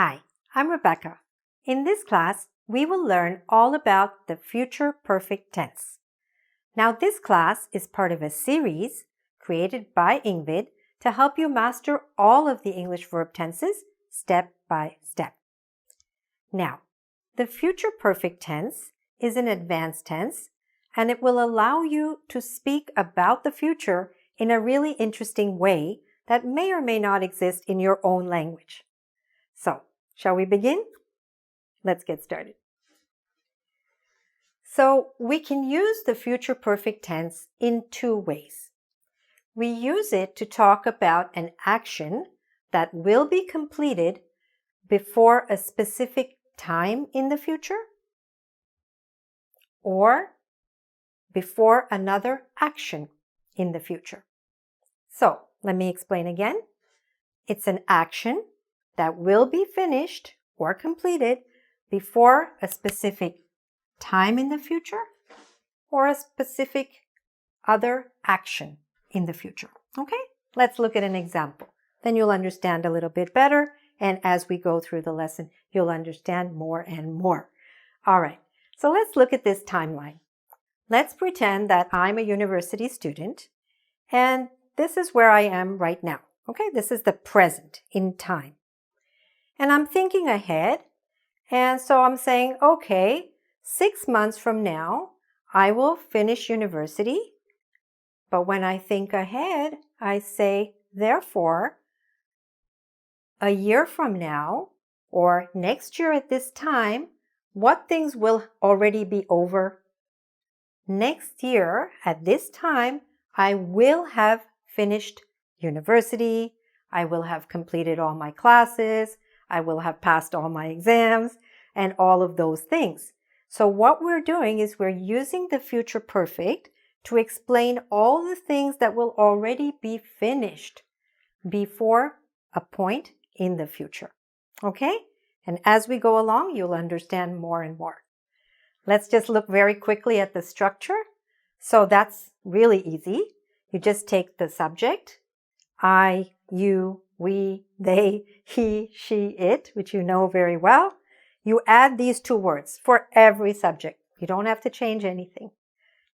Hi, I'm Rebecca. In this class, we will learn all about the future perfect tense. Now, this class is part of a series created by engVid to help you master all of the English verb tenses step by step. Now, the future perfect tense is an advanced tense, and it will allow you to speak about the future in a really interesting way that may or may not exist in your own language. So, shall we begin? Let's get started. So, we can use the future perfect tense in two ways. We use it to talk about an action that will be completed before a specific time in the future or before another action in the future. So, let me explain again. It's an action that will be finished or completed before a specific time in the future or a specific other action in the future. Okay, let's look at an example. Then you'll understand a little bit better, and as we go through the lesson, you'll understand more and more. All right, so let's look at this timeline. Let's pretend that I'm a university student, and this is where I am right now. Okay, this is the present in time. And I'm thinking ahead, and so I'm saying, okay, 6 months from now, I will finish university. But when I think ahead, I say, therefore, a year from now, or next year at this time, what things will already be over? Next year, at this time, I will have finished university. I will have completed all my classes. I will have passed all my exams and all of those things. So what we're doing is we're using the future perfect to explain all the things that will already be finished before a point in the future. Okay? And as we go along, you'll understand more and more. Let's just look very quickly at the structure. So that's really easy. You just take the subject, I, you, we, they, he, she, it, which you know very well. You add these two words for every subject. You don't have to change anything.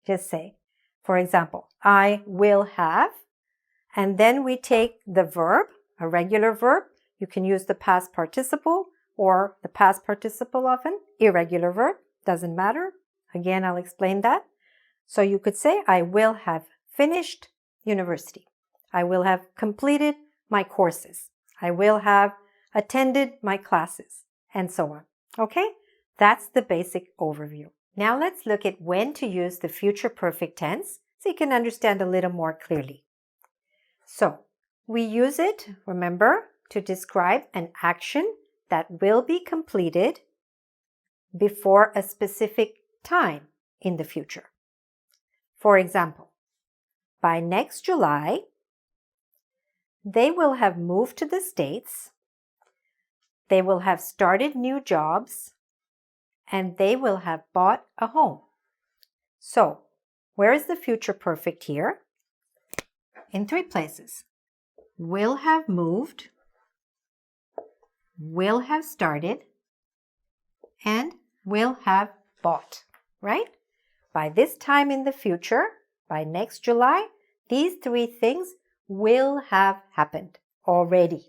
Just say, for example, I will have, and then we take the verb, a regular verb. You can use the past participle or the past participle of an irregular verb. Doesn't matter. Again, I'll explain that. So you could say, I will have finished university. I will have completed my courses. I will have attended my classes, and so on. Okay? That's the basic overview. Now let's look at when to use the future perfect tense so you can understand a little more clearly. So, we use it, remember, to describe an action that will be completed before a specific time in the future. For example, by next July, they will have moved to the States, they will have started new jobs, and they will have bought a home. So, where is the future perfect here? In 3 places. Will have moved, will have started, and will have bought, right? By this time in the future, by next July, these 3 things will have happened already.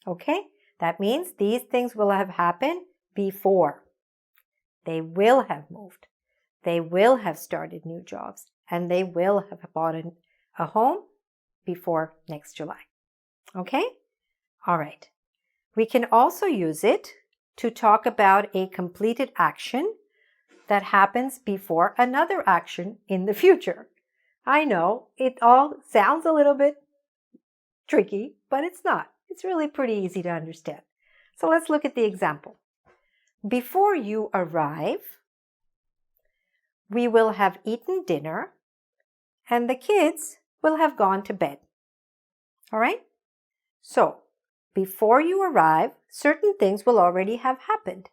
Okay? That means these things will have happened before. They will have moved. They will have started new jobs. And they will have bought a home before next July. Okay? All right. We can also use it to talk about a completed action that happens before another action in the future. I know it all sounds a little bit tricky, but it's not. It's really pretty easy to understand. So let's look at the example. Before you arrive, we will have eaten dinner and the kids will have gone to bed. All right? So, before you arrive, certain things will already have happened.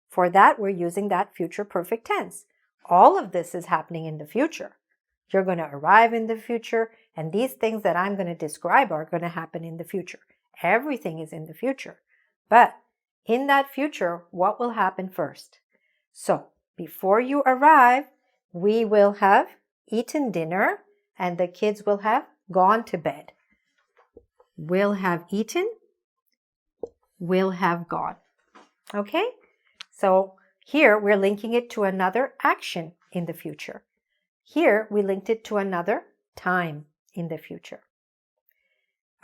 For that, we're using that future perfect tense. All of this is happening in the future. You're going to arrive in the future, and these things that I'm going to describe are going to happen in the future. Everything is in the future. But in that future, what will happen first? So, before you arrive, we will have eaten dinner and the kids will have gone to bed. Will have eaten, will have gone. Okay? So here we're linking it to another action in the future. Here we linked it to another time in the future.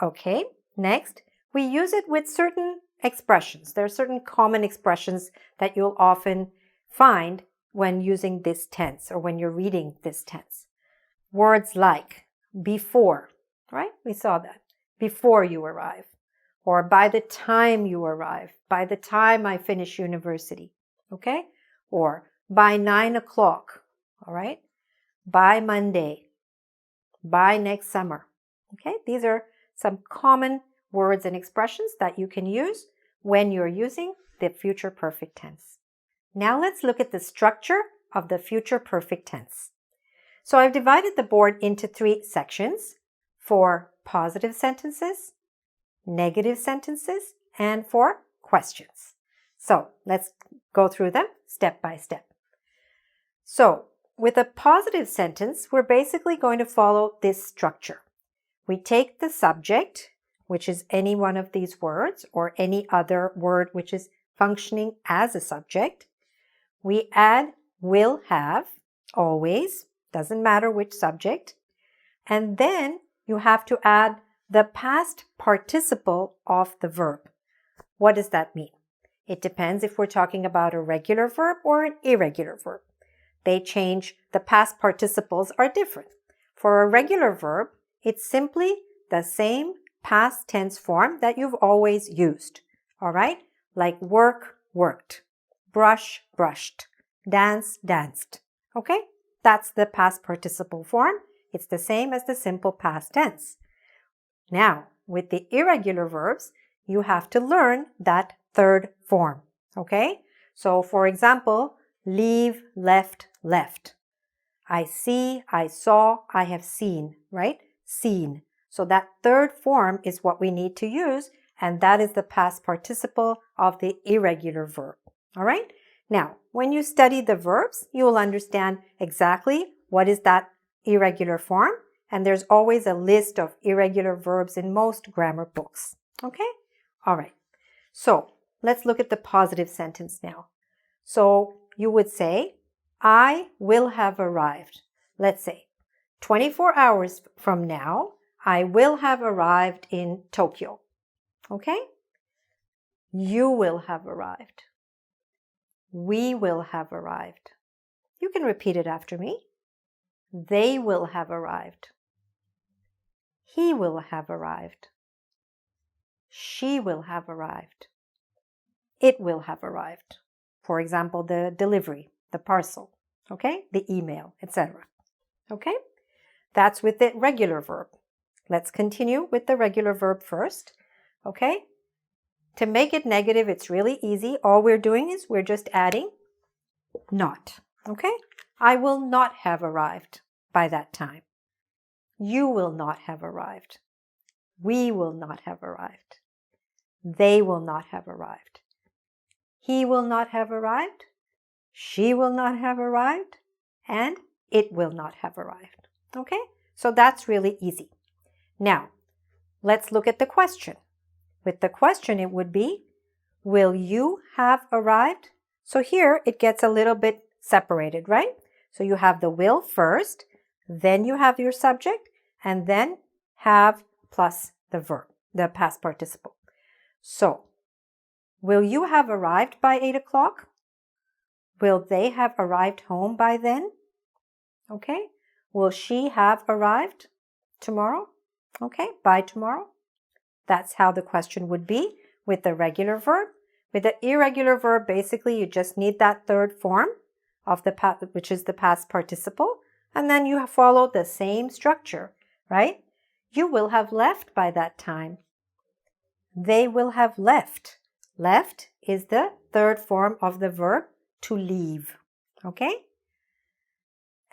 Okay, next, we use it with certain expressions. There are certain common expressions that you'll often find when using this tense or when you're reading this tense. Words like before, right? We saw that. Before you arrive. Or by the time you arrive. By the time I finish university. Okay? Or by 9 o'clock. All right? By Monday. By next summer. Okay? These are some common words and expressions that you can use when you're using the future perfect tense. Now let's look at the structure of the future perfect tense. So I've divided the board into 3 sections for positive sentences, negative sentences, and for questions. So let's go through them step by step. So with a positive sentence, we're basically going to follow this structure. We take the subject, which is any one of these words or any other word which is functioning as a subject. We add will have, always, doesn't matter which subject. And then you have to add the past participle of the verb. What does that mean? It depends if we're talking about a regular verb or an irregular verb. They change, the past participles are different. For a regular verb, it's simply the same past tense form that you've always used. All right? Like work, worked. Brush, brushed. Dance, danced. Okay? That's the past participle form. It's the same as the simple past tense. Now, with the irregular verbs, you have to learn that third form. Okay? So, for example, leave, left, left. I see, I saw, I have seen, right? Seen. So that third form is what we need to use, and that is the past participle of the irregular verb. All right? Now, when you study the verbs, you will understand exactly what is that irregular form, and there's always a list of irregular verbs in most grammar books. Okay? All right. So, let's look at the positive sentence now. So, you would say, I will have arrived. Let's say, 24 hours from now, I will have arrived in Tokyo. Okay? You will have arrived. We will have arrived. You can repeat it after me. They will have arrived. He will have arrived. She will have arrived. It will have arrived. For example, the delivery, the parcel, okay? The email, etc. Okay? That's with the regular verb. Let's continue with the regular verb first, okay? To make it negative, it's really easy. All we're doing is we're just adding not, okay? I will not have arrived by that time. You will not have arrived. We will not have arrived. They will not have arrived. He will not have arrived. She will not have arrived. And it will not have arrived. Okay? So that's really easy. Now, let's look at the question. With the question, it would be, will you have arrived? So here it gets a little bit separated, right? So you have the will first, then you have your subject, and then have plus the verb, the past participle. So, will you have arrived by 8 o'clock? Will they have arrived home by then? Okay. Will she have arrived tomorrow? Okay, by tomorrow. That's how the question would be with the regular verb. With the irregular verb, basically, you just need that third form of the past, which is the past participle, and then you follow the same structure, right? You will have left by that time. They will have left. Left is the third form of the verb to leave, okay?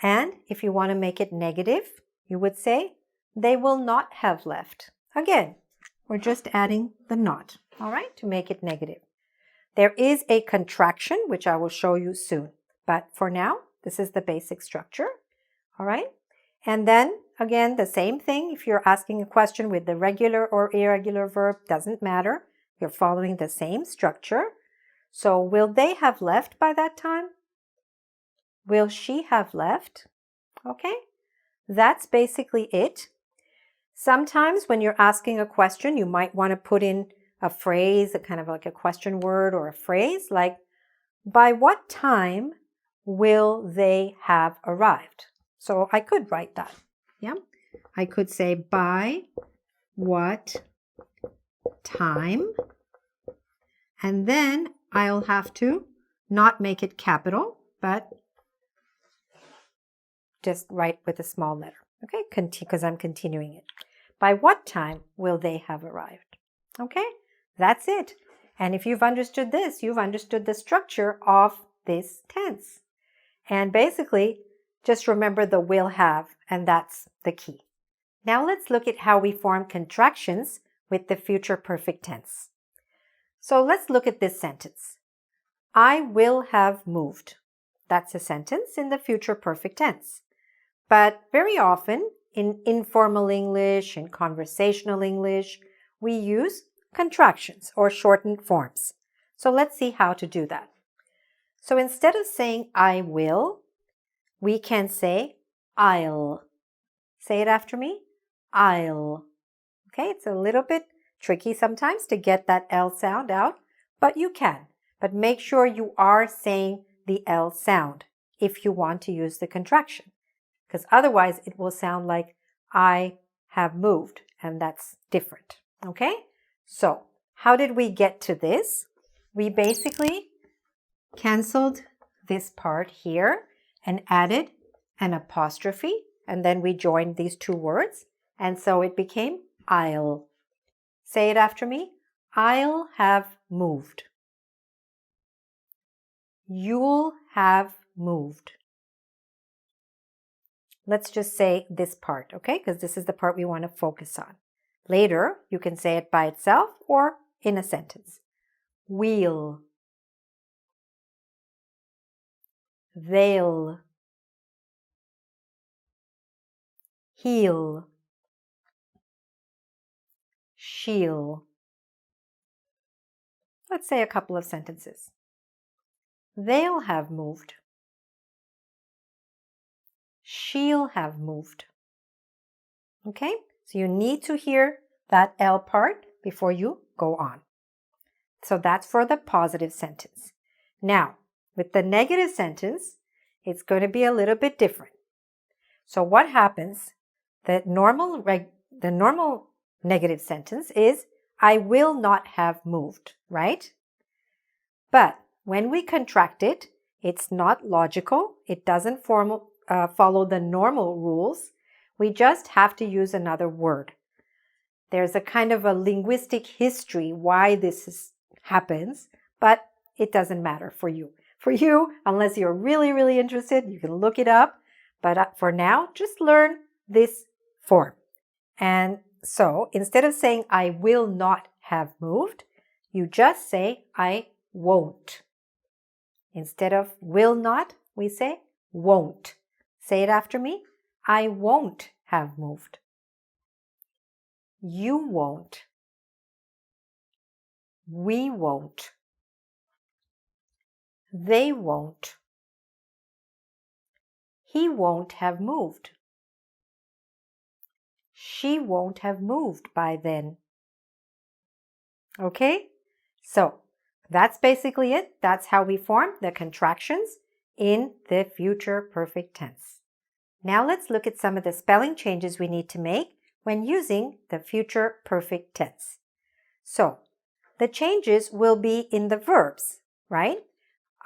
And if you want to make it negative, you would say, they will not have left. Again, we're just adding the not, all right, to make it negative. There is a contraction, which I will show you soon. But for now, this is the basic structure. All right? And then, again, the same thing. If you're asking a question with the regular or irregular verb, doesn't matter. You're following the same structure. So, will they have left by that time? Will she have left? Okay? That's basically it. Sometimes when you're asking a question, you might want to put in a phrase, a kind of like a question word or a phrase like, by what time will they have arrived? So I could write that. Yeah. I could say, by what time? And then I'll have to not make it capital, but just write with a small letter. Okay, because I'm continuing it. By what time will they have arrived? Okay, that's it. And if you've understood this, you've understood the structure of this tense. And basically, just remember the will have, and that's the key. Now let's look at how we form contractions with the future perfect tense. So let's look at this sentence. I will have moved. That's a sentence in the future perfect tense. But very often in informal English and conversational English, we use contractions or shortened forms. So let's see how to do that. So instead of saying I will, we can say I'll. Say it after me. I'll. Okay, it's a little bit tricky sometimes to get that L sound out, but you can. But make sure you are saying the L sound if you want to use the contraction, because otherwise it will sound like I have moved, and that's different. Okay, so how did we get to this? We basically canceled this part here and added an apostrophe, and then we joined these two words, and so it became I'll. Say it after me. I'll have moved. You'll have moved. Let's just say this part, okay? Because this is the part we want to focus on. Later, you can say it by itself or in a sentence. We'll. They'll. He'll. She'll. Let's say a couple of sentences. They'll have moved. She'll have moved. Okay? So you need to hear that L part before you go on. So that's for the positive sentence. Now, with the negative sentence, it's going to be a little bit different. So what happens? The normal negative sentence is I will not have moved, right? But when we contract it, it's not logical. It doesn't follow the normal rules. We just have to use another word. There's a kind of a linguistic history why this happens, but it doesn't matter for you. For you, unless you're really, really interested, you can look it up. But for now, just learn this form. And so instead of saying I will not have moved, you just say I won't. Instead of will not, we say won't. Say it after me. I won't have moved. You won't. We won't. They won't. He won't have moved. She won't have moved by then. Okay? So, that's basically it. That's how we form the contractions in the future perfect tense. Now let's look at some of the spelling changes we need to make when using the future perfect tense. So, the changes will be in the verbs, right?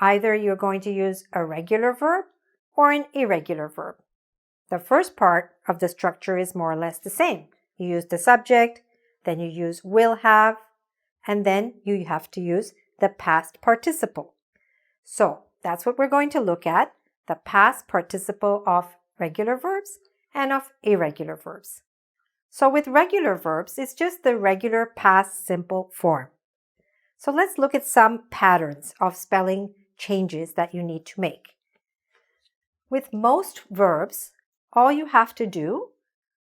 Either you're going to use a regular verb or an irregular verb. The first part of the structure is more or less the same. You use the subject, then you use will have, and then you have to use the past participle. So that's what we're going to look at, the past participle of regular verbs and of irregular verbs. So with regular verbs, it's just the regular past simple form. So let's look at some patterns of spelling changes that you need to make. With most verbs, all you have to do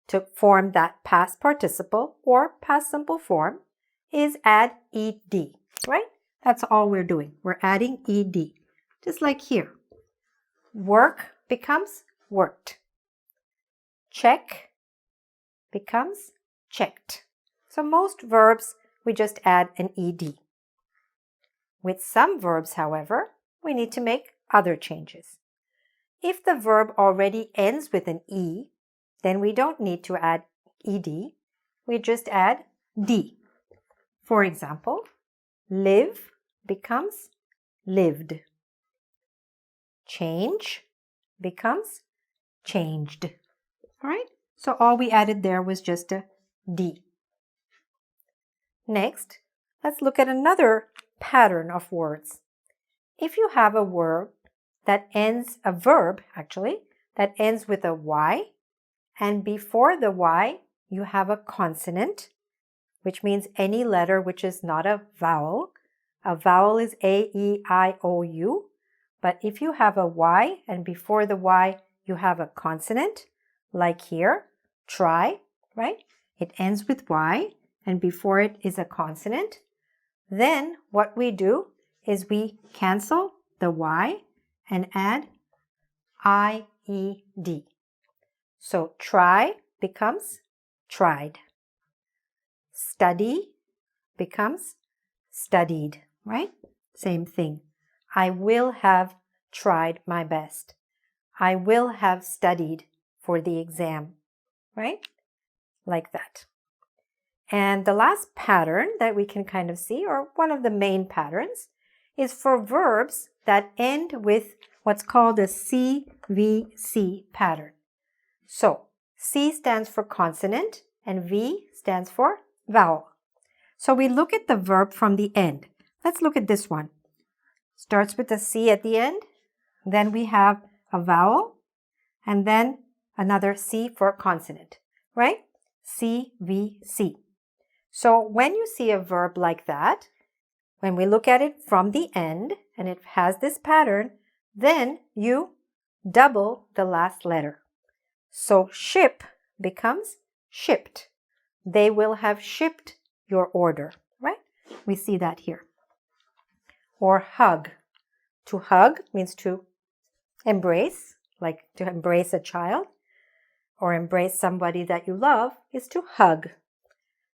to form that past participle or past simple form is add ed, right? That's all we're doing. We're adding ed, just like here. Work becomes worked. Check becomes checked. So most verbs, we just add an ed. With some verbs, however, we need to make other changes. If the verb already ends with an e, then we don't need to add ed. We just add d. For example, live becomes lived. Change becomes changed. All right? So all we added there was just a d. Next, let's look at another pattern of words. If you have a verb that ends with a y, and before the y you have a consonant, which means any letter which is not a vowel. A vowel is A, E, I, O, U. But if you have a y and before the y you have a consonant, like here, try, right? It ends with y and before it is a consonant. Then what we do is we cancel the y and add IED. So try becomes tried. Study becomes studied, right? Same thing. I will have tried my best. I will have studied for the exam, right? Like that. And the last pattern that we can kind of see, or one of the main patterns, is for verbs that end with what's called a CVC pattern. So, C stands for consonant and V stands for vowel. So we look at the verb from the end. Let's look at this one. Starts with a C at the end, then we have a vowel, and then another C for consonant, right? CVC. So when you see a verb like that, when we look at it from the end and it has this pattern, then you double the last letter. So ship becomes shipped. They will have shipped your order, right? We see that here. Or hug. To hug means to embrace, like to embrace a child, or embrace somebody that you love is to hug.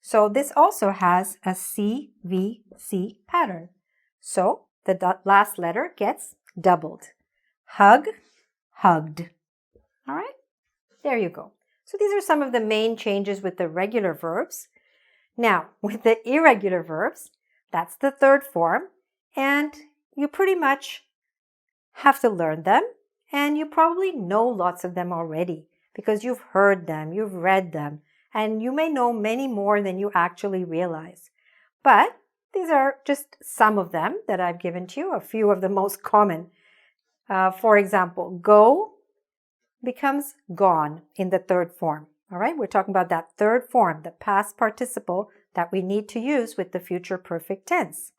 So this also has a CVC pattern. So the last letter gets doubled. Hug, hugged. All right? There you go. So these are some of the main changes with the regular verbs. Now, with the irregular verbs, that's the third form, and you pretty much have to learn them, and you probably know lots of them already because you've heard them, you've read them, and you may know many more than you actually realize. But these are just some of them that I've given to you, a few of the most common. For example, go becomes gone in the third form. All right, we're talking about that third form, the past participle that we need to use with the future perfect tense.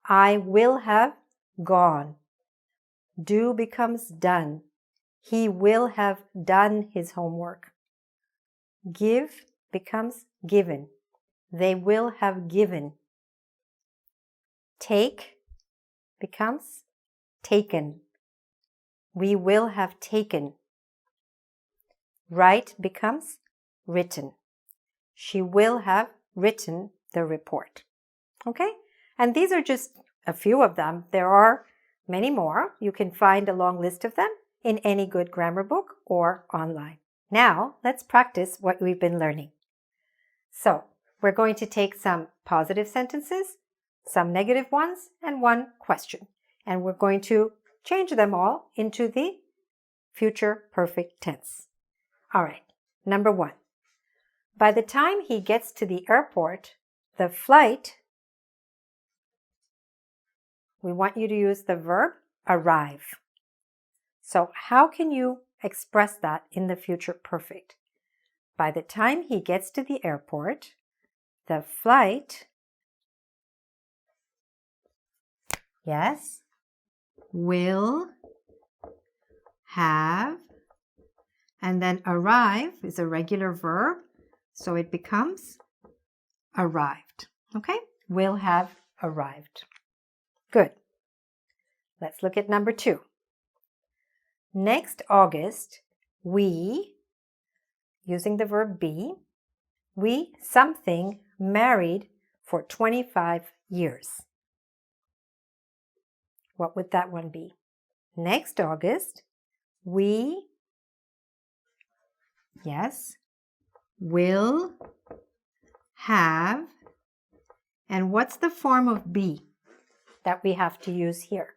I will have gone. Do becomes done. He will have done his homework. Give becomes given. They will have given. Take becomes taken. We will have taken. Write becomes written. She will have written the report. Okay? And these are just a few of them. There are many more. You can find a long list of them in any good grammar book or online. Now, let's practice what we've been learning. So, we're going to take some positive sentences, some negative ones, and one question. And we're going to change them all into the future perfect tense. All right, number 1. By the time he gets to the airport, the flight, we want you to use the verb arrive. So how can you express that in the future perfect? By the time he gets to the airport, the flight Yes. Will have. And then arrive is a regular verb, so it becomes arrived. Okay? Will have arrived. Good. Let's look at number 2. Next August, we, using the verb be, we something married for 25 years. What would that one be? Next August, we, yes, will have, and what's the form of be that we have to use here?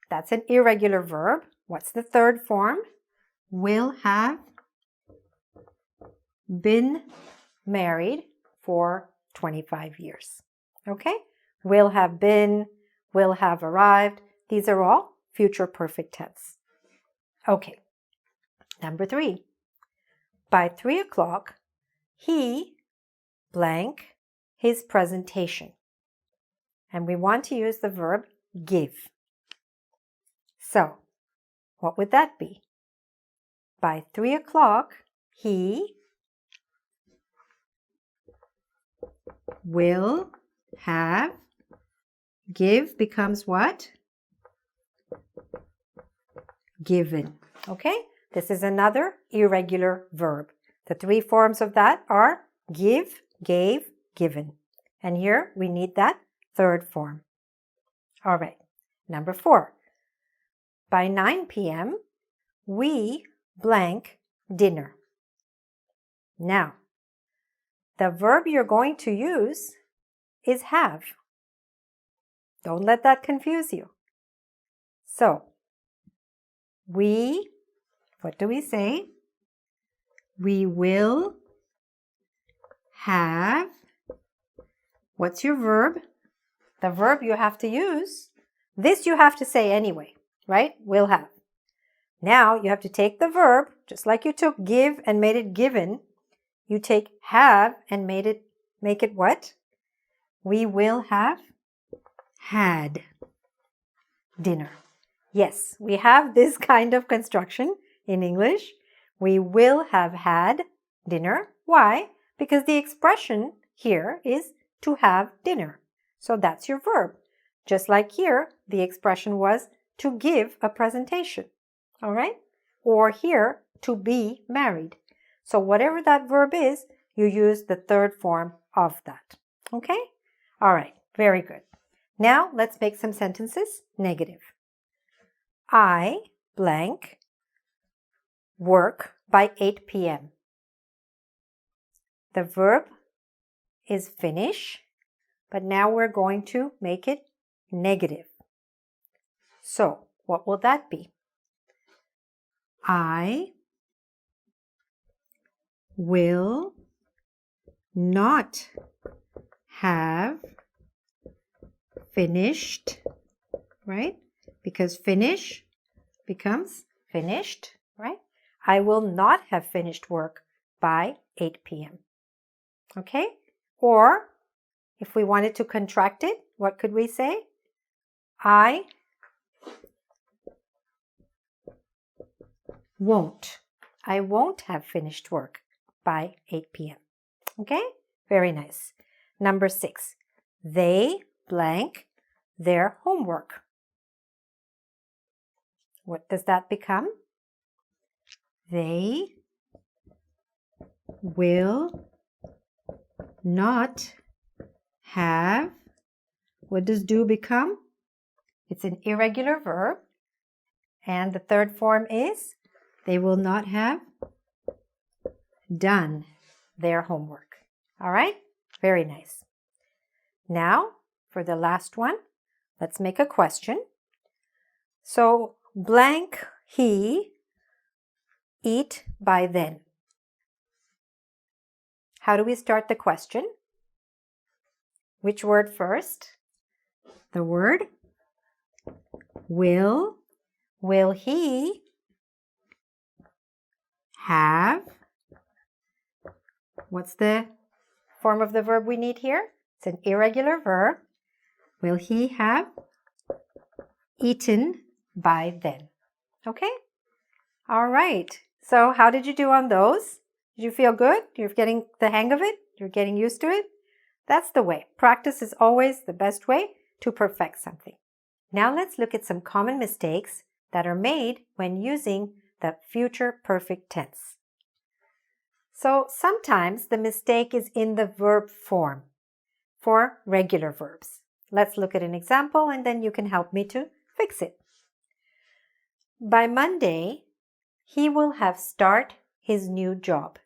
That's an irregular verb. What's the third form? Will have been married for 25 years. Okay? Will have been, will have arrived. These are all future perfect tense. Okay. Number 3. By 3 o'clock, he blank his presentation. And we want to use the verb give. So, what would that be? By 3 o'clock, he will have, give becomes what? Given. Okay? This is another irregular verb. The 3 forms of that are give, gave, given. And here we need that third form. All right. Number 4. By 9 p.m., we blank dinner. Now, the verb you're going to use is have. Don't let that confuse you. So, we, what do we say? We will have, what's your verb? The verb you have to use, this you have to say anyway, right? Will have. Now you have to take the verb, just like you took give and made it given, you take have and make it what? We will have had dinner. Yes, we have this kind of construction in English. We will have had dinner. Why? Because the expression here is to have dinner. So that's your verb. Just like here, the expression was to give a presentation. All right? Or here, to be married. So whatever that verb is, you use the third form of that. Okay? All right. Very good. Now let's make some sentences negative. I blank work by 8 p.m. The verb is finish, but now we're going to make it negative. So, what will that be? I will not have finished, right? Because finish becomes finished, right? I will not have finished work by 8 p.m. Okay? Or, if we wanted to contract it, what could we say? I won't have finished work by 8 p.m. Okay? Very nice. Number 6. They blank their homework. What does that become? They will not have. What does do become? It's an irregular verb. And the third form is they will not have done their homework. All right? Very nice. Now, for the last one, let's make a question. So, blank he eat by then. How do we start the question? Which word first? The word will. Will he have? What's the form of the verb we need here? It's an irregular verb. Will he have eaten by then? Okay? All right. So how did you do on those? Did you feel good? You're getting the hang of it? You're getting used to it? That's the way. Practice is always the best way to perfect something. Now let's look at some common mistakes that are made when using the future perfect tense. So sometimes the mistake is in the verb form for regular verbs. Let's look at an example and then you can help me to fix it. By Monday, he will have start his new job.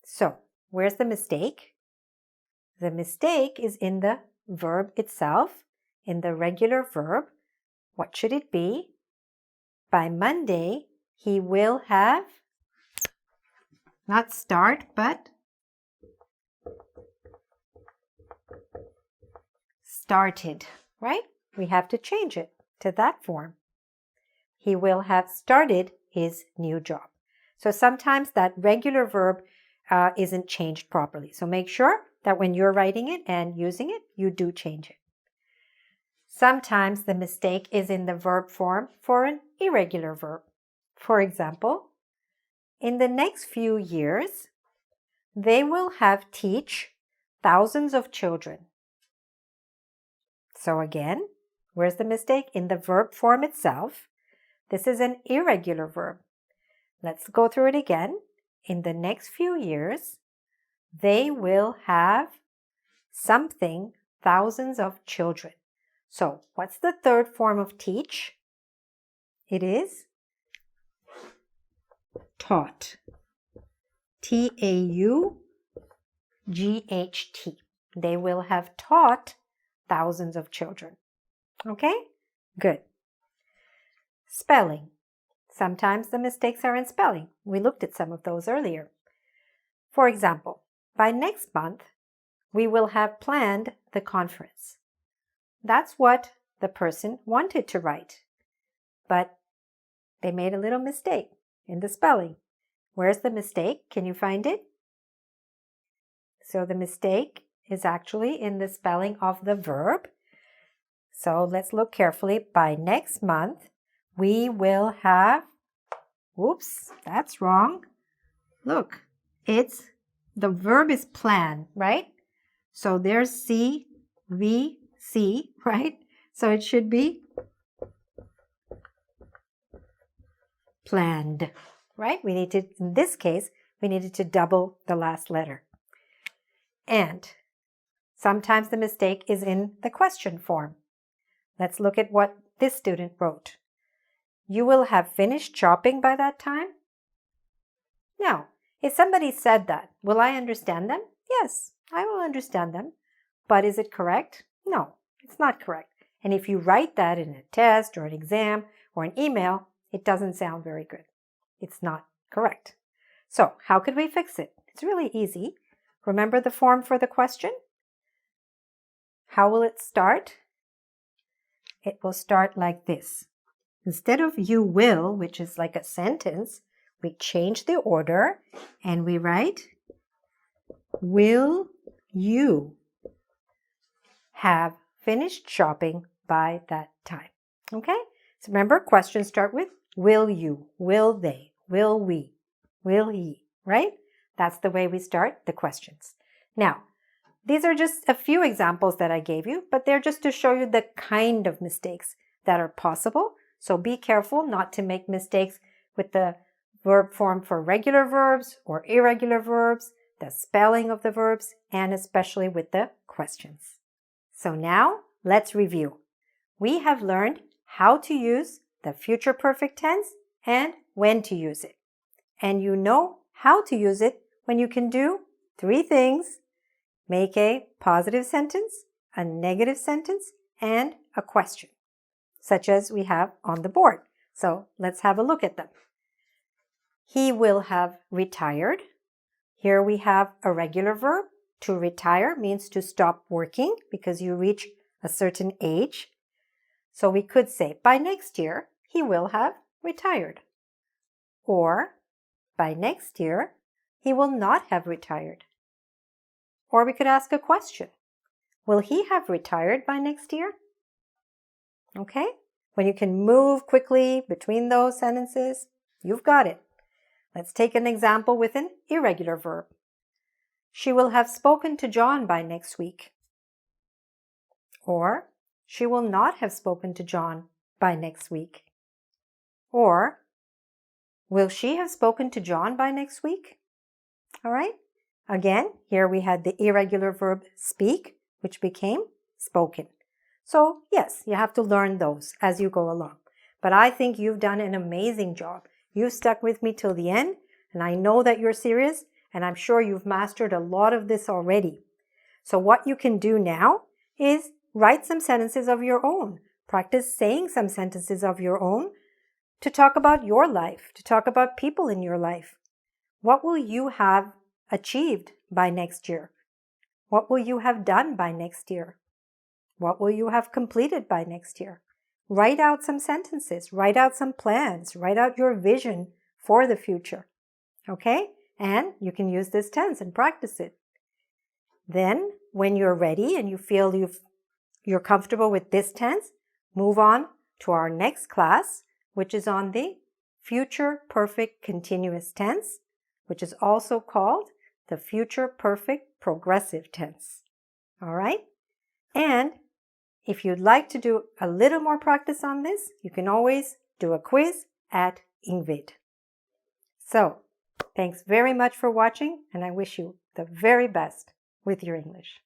So, where's the mistake? The mistake is in the verb itself, in the regular verb. What should it be? By Monday, he will have, not start, but started, right? We have to change it to that form. He will have started his new job. So sometimes that regular verb isn't changed properly. So make sure that when you're writing it and using it, you do change it. Sometimes the mistake is in the verb form for an irregular verb. For example, in the next few years, they will have teach thousands of children. So again, where's the mistake? In the verb form itself. This is an irregular verb. Let's go through it again. In the next few years, they will have something, thousands of children. So what's the third form of teach? It is taught. T-A-U-G-H-T. They will have taught thousands of children. Okay? Good. Spelling. Sometimes the mistakes are in spelling. We looked at some of those earlier. For example, by next month, we will have planned the conference. That's what the person wanted to write, but they made a little mistake in the spelling. Where's the mistake? Can you find it? So the mistake is actually in the spelling of the verb. So let's look carefully. By next month, we will have, oops, that's wrong. Look, the verb is plan, right? So there's C, V, C, right? So it should be planned, right? We need to, in this case, we needed to double the last letter. And sometimes the mistake is in the question form. Let's look at what this student wrote. You will have finished shopping by that time? Now, if somebody said that, will I understand them? Yes, I will understand them. But is it correct? No, it's not correct. And if you write that in a test or an exam or an email, it doesn't sound very good. It's not correct. So how could we fix it? It's really easy. Remember the form for the question? How will it start? It will start like this. Instead of you will, which is like a sentence, we change the order and we write, will you have finished shopping by that time? Okay? So remember, questions start with will you, will they, will we, will he, right? That's the way we start the questions. Now, these are just a few examples that I gave you, but they're just to show you the kind of mistakes that are possible. So be careful not to make mistakes with the verb form for regular verbs or irregular verbs, the spelling of the verbs, and especially with the questions. So now let's review. We have learned how to use the future perfect tense and when to use it. And you know how to use it when you can do 3 things. Make a positive sentence, a negative sentence, and a question, such as we have on the board. So let's have a look at them. He will have retired. Here we have a regular verb. To retire means to stop working because you reach a certain age. So we could say, by next year, he will have retired. Or, by next year, he will not have retired. Or we could ask a question. Will he have retired by next year? Okay? When you can move quickly between those sentences, you've got it. Let's take an example with an irregular verb. She will have spoken to John by next week. Or, she will not have spoken to John by next week. Or, will she have spoken to John by next week? All right? Again, here we had the irregular verb speak, which became spoken. So, yes, you have to learn those as you go along. But I think you've done an amazing job. You stuck with me till the end, and I know that you're serious, and I'm sure you've mastered a lot of this already. So what you can do now is write some sentences of your own. Practice saying some sentences of your own to talk about your life, to talk about people in your life. What will you have achieved by next year? What will you have done by next year? What will you have completed by next year? Write out some sentences, write out some plans, write out your vision for the future. Okay? And you can use this tense and practice it. Then, when you're ready and you feel you're comfortable with this tense, move on to our next class, which is on the future perfect continuous tense, which is also called the future perfect progressive tense. All right? And if you'd like to do a little more practice on this, you can always do a quiz at engVid. So, thanks very much for watching, and I wish you the very best with your English.